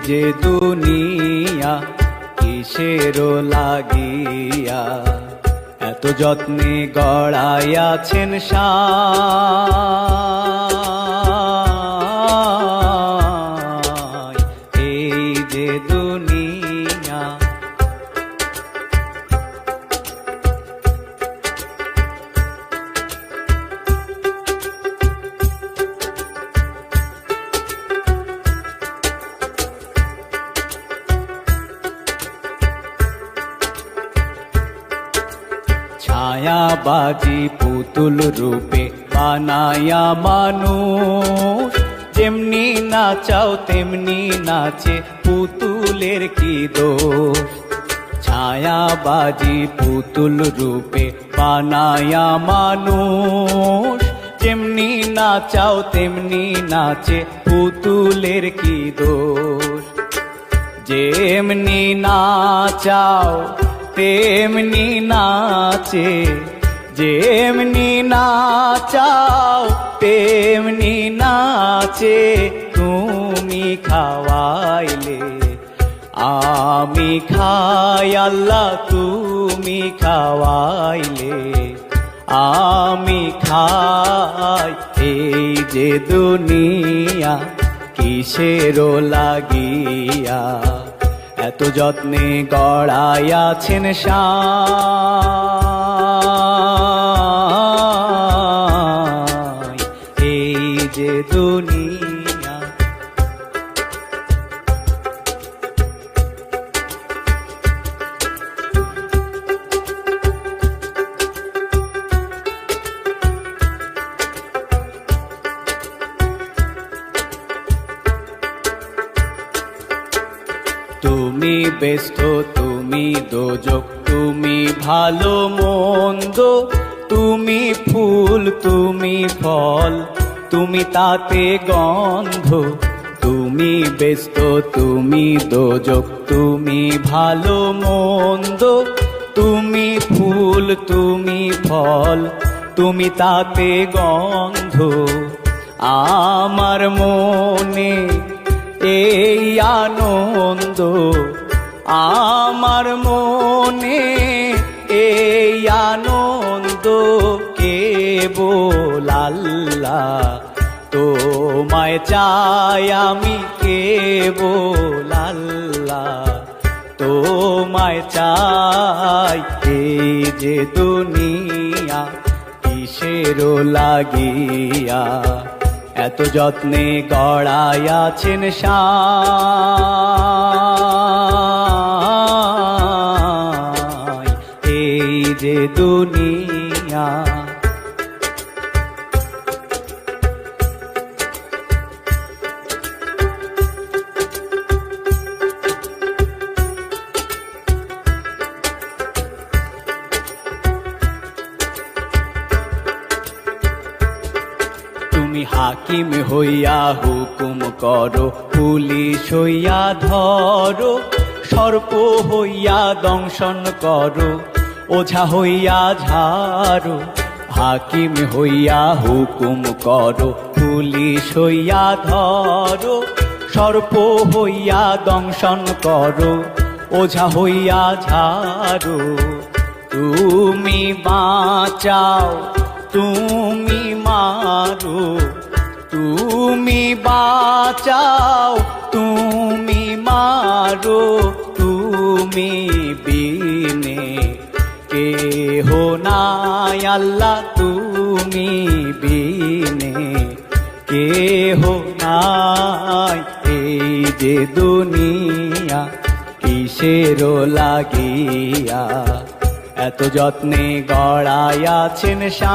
যে দুনিয়া কিসেরও লাগিয়া এত যত্নে গড়াইয়াছেন সায়। এই যে দুনিয়া ছায়াবাজি পুতুল রূপে বানায়া মানুষ, যেমনি নাচাও তেমনি নাচে পুতুলের কি দোষ। ছায়াবাজি পুতুল রূপে বানায়া মানুষ, যেমনি নাচাও তেমনি নাচে পুতুলের কি দোষ। যেমনি নাচাও তেমনি নাচে, যেমনি নাচাও তেমনি নাচে। তুমি খাওয়াইলে আমি খাই আল্লাহ, তুমি খাওয়াইলে আমি খাই। এই যে দুনিয়া কিসেরও লাগিয়া এত যত্নে গড়াইয়াছেন সায়। এই যে দুনিয়া তুমি ব্যস্ত, তুমি দোজক, তুমি ভালো মন্দ, তুমি ফুল, তুমি ফল, তুমি তাতে গন্ধ। তুমি ব্যস্ত, তুমি দোজক, তুমি ভালো মন্দ, তুমি ফুল, তুমি ফল, তুমি তাতে গন্ধ। আমার মনে এই আনন্দ, আমার মনে এই আনন্দ, কেবল আল্লাহ তোমায় চাই আমি, কেবল আল্লাহ তোমায় চাই। এই যে দুনিয়া কিসেরও লাগিয়া এত যত্নে গড়াইয়াছেন সায়। এই যে দুনিয়া তুমি হাকিম হইয়া হুকুম করো, পুলিশ হইয়া ধরো, সর্প হইয়া দংশন করো, ওঝা হইয়া ঝাড়ো। হাকিম হইয়া হুকুম করো, পুলিশ হইয়া ধরো, সর্প হইয়া দংশন করো, ওঝা হইয়া ঝাড়ো। তুমি বাঁচাও, তুমি মারো, তুমি বাঁচাও, তুমি মারো, তুমি বিনে কেহ নাই আল্লাহ, তুমি বিনে কেহ নাই। এই যে দুনিয়া কিসেরও লাগিয়া এত যত্নে গড়াইয়াছেন সায়।